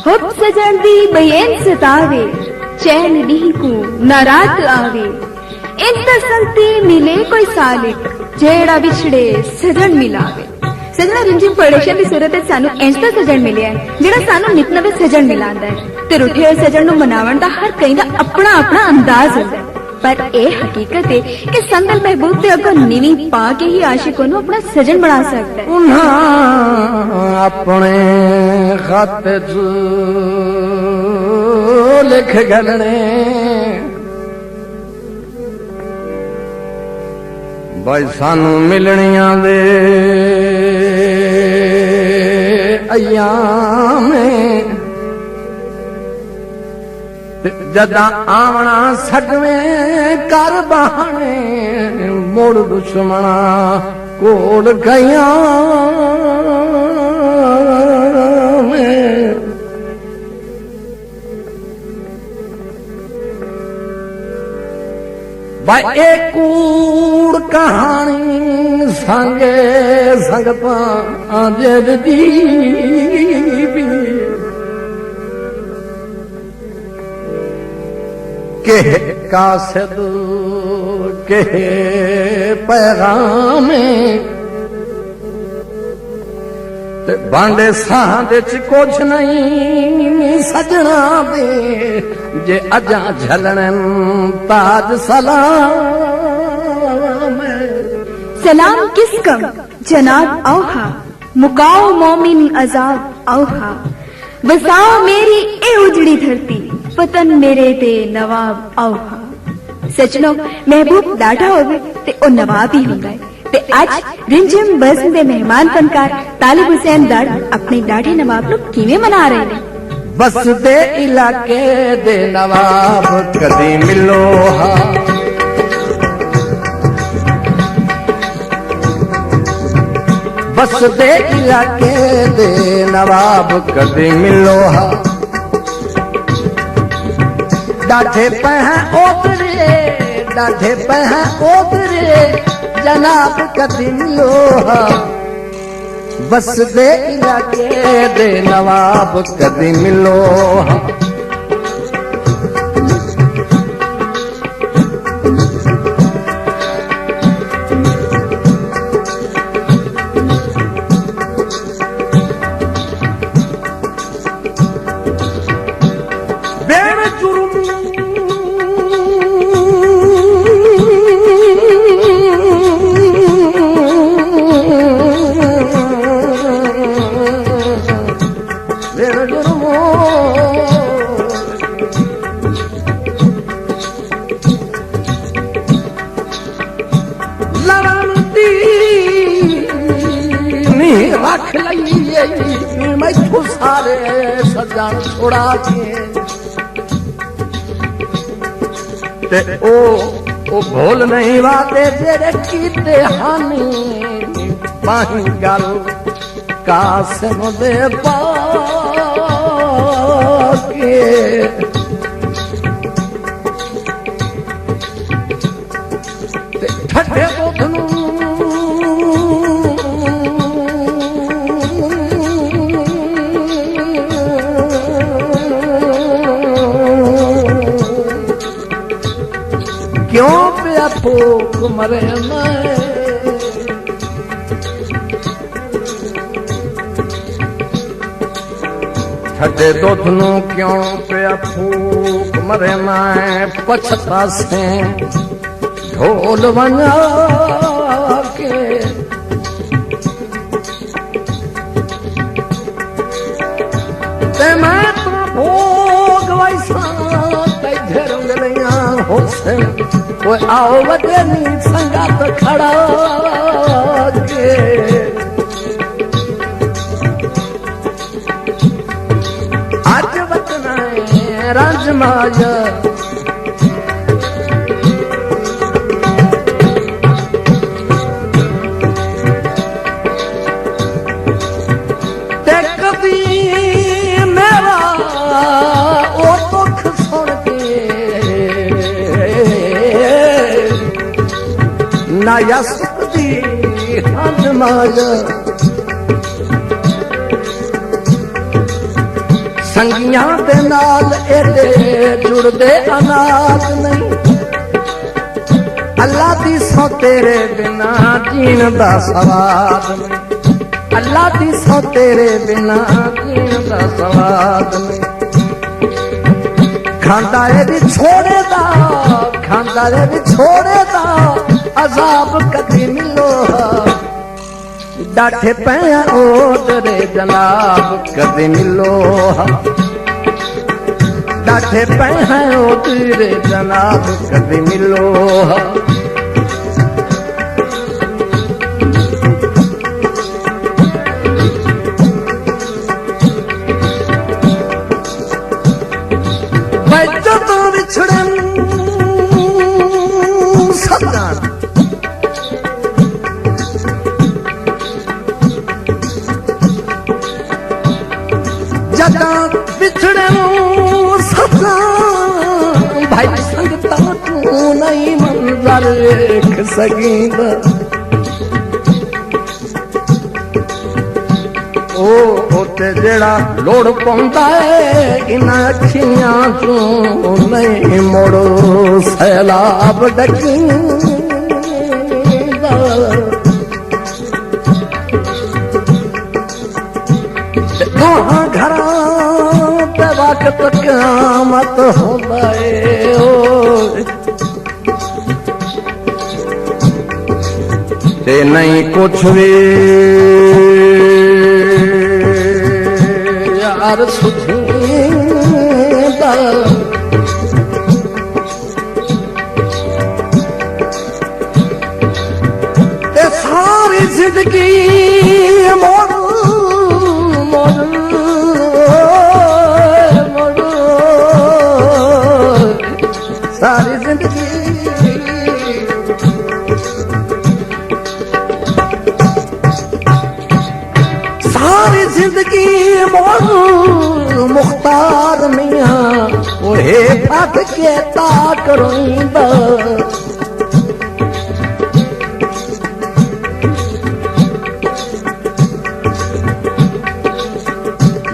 Hub सजन दी बयेन सतावे, चैन दी को न रात आवे। इन तसलती मिले कोई सालिक, जेड़ा बिछड़े सजन मिलावे। सजना रिमझिम पड़ेशन की सूरत सानू इंज दा सजन मिले जेड़ा सानू नित नवे सजन मिलांदा है ते रुठे होए सजन नू मनावण दा हर कई दा अपना अपना अंदाज हुंदा है। पर ए हकीकत है कि संदल महबूब ते अगों नीवी पा के ही आशिकों नू अपना सजन बना सकता है। उन्हां अपने खत च लिख गलने भाई सानू मिलनियां दे अयाम जदा आवना सगवें कर बहाने मुड़ दुश्मना कोल गया भाई एक कूड़ कहानी संगे संगता जद दी के कासद के पैगाम बांडे साध च कुछ नहीं सजना दे जे अजा झलनन ताज सलाम। सलाम किस कम जनाब औहा, मुकाओ मोमिन अजाब औहा। बसाओ मेरी ए उजड़ी धरती, वतन मेरे दे नवाब औहा। सजनो महबूब डाढ़ा होवे ते ओ नवाब ही हुंदा है। ते आज रिमझिम बज़्म दे मेहमान फनकार तालिब हुसैन दड़ अपने डाढ़े नवाब नू किवें मना रहे ने। बस दे इलाके दे नवाब कदी मिलो हा, बस दे इलाके दे नवाब कदी मिलो हा। डाढ़े पह ओतरे, डाढ़े पह ओतरे जनाब कदी मिलो हा। बस दे इलाके दे नवाब कदी मिलो हा। रख लिये मैं सारे सजन छोड़ा के ते ओ भूल नहीं वादे तेरे कीते हानी पाही गल कासिम दे पाके। ठंडे बोधनू क्यों पिया फूक मरे मैं, छठे दुध नू क्यों पिया फूक मरे मैं। पछता से ढोल बजा के ते मैं तो भोग वैसा तैधे रंगलियां होसे वो आओ वजनी संगात खड़ा के। आज वतना राजमाया ते कभी मेरा ओ दुख सुन ना यसदी हजमाया संगियां दे नाल एडे जुड़दे अनाथ नहीं अल्लाह दी सौ तेरे बिना जीण दा सवाद नहीं अल्लाह दी सौ तेरे बिना जीण दा सवाद नहीं खांदा ए भी छोड़े दा अजाब कदी मिलो डाठे पैया ओदरे जनाब कदी मिलो डाठे पैया ओदरे जनाब कदी मिलो बच्चों तो बिछड़न सदान जदा बिछड़े सदा भाई संगता तू नहीं मंजर देख सकींदा ओते जेड़ा लोड़ पौंदा है इना अखियां तू नहीं मोड़ो सैलाब डकींदा दोहां घरां ते वक्त क़यामत होंदा है ते नहीं कुछ भी यार सुझींदा ते सारी जिंदगी सारी जिंदगी मुख्तार मियां ओहे फट के ताक रोईंदा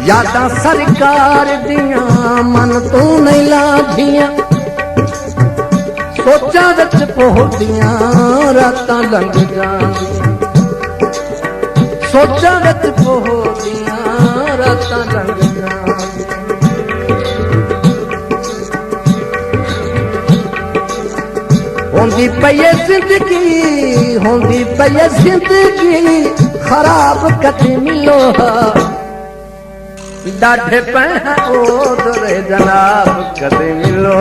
यादां सरकार दियां मन तू नहीं लादियां सोचां विच पोहदियां रातां लंघ जांदियां सोचां विच पोहदियां रातां लंघ जांदियां होंदी पई जिंदगी खराब कदी मिलो डाढे पैं ओदरे जनाब कदी मिलो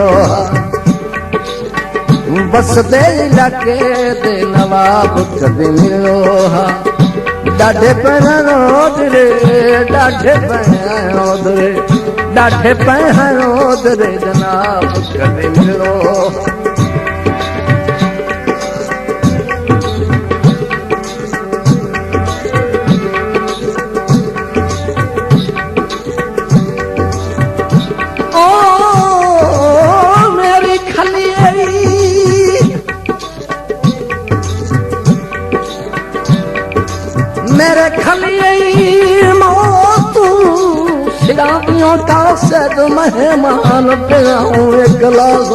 बस दे इलाके दे नवाब कदी मिलो डाढे पैं ओदरे डाढे पैं ओदरे जनाब कदी मिलो मेरे खलिए मौत सिरानियों का सद मेहमान पे आऊं एक गिलास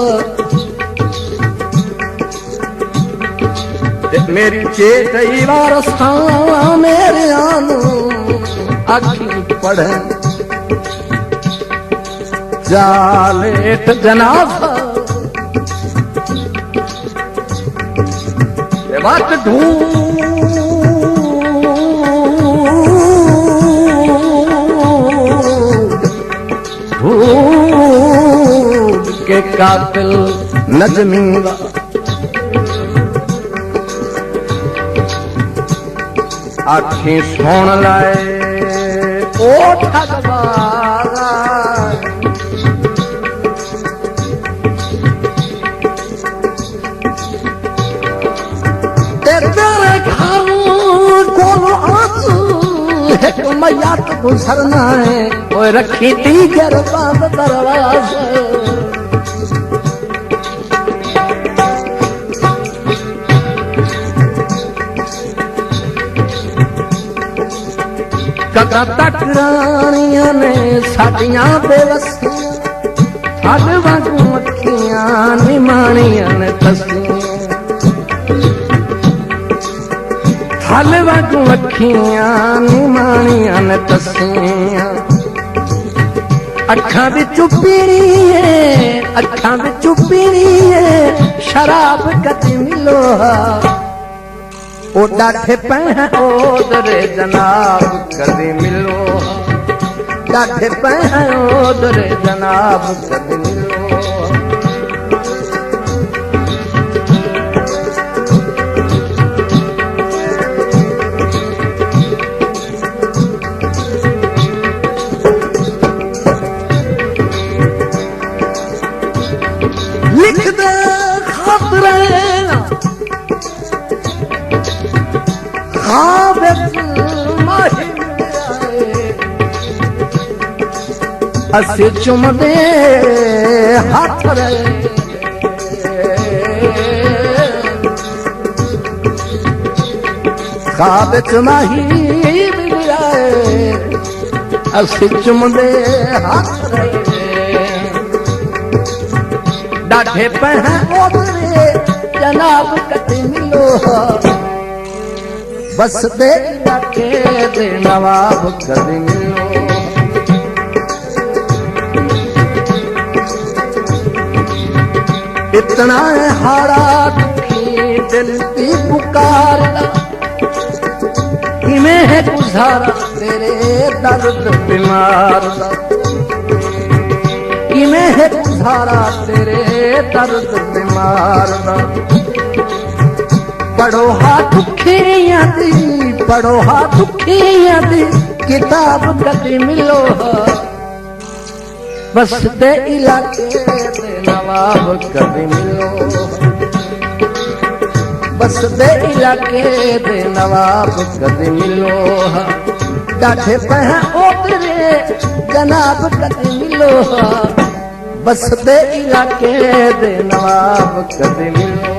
मेरी चेतई वारसा मेरे आनू अखी पढ़े जालेट जनाजा वक्त ढूंढ के कातिल नजमीवा आखी सुन लाए ओ ठगबाजा तेरे घर को आज एक मैयात गुजरना है वो रखी थी गरबान दरवाजा टकरा टकरानियां ने साडियां बेवसियां थल वांगू मक्खियां निमाणियां ने तस्सियां थल वांगू मक्खियां निमाणियां ने तस्सियां अखां विचों पीनी है अखां विचों पीनी है शराब कदी मिलो ओ डाठे पे ओदरे जनाब कदी मिलो डाठे पे ओदरे जनाब कदी मिलो लिख दे खातरे असी चुमदे हाथ रे खाब चुमाही मिलाए असी चुमदे हाथ रे डाठे पे ओदरे जनाब कदी मिलो बस दे इलाके दे नवाब कदी मिलो इतना है हारा दुखी दिल की पुकारदा किमें है गुजारा तेरे दर्द बीमार दा किमें है गुजारा तेरे दर्द बीमार दा पढ़ो हा दुखियां दी किताब कदी मिलो बस दे इलाके दे नवाब कदी मिलो बस दे इलाके दे नवाब कदी मिलो डाठे पे ओतरे जनाब कदी मिलो बस दे इलाके दे नवाब कदी मिलो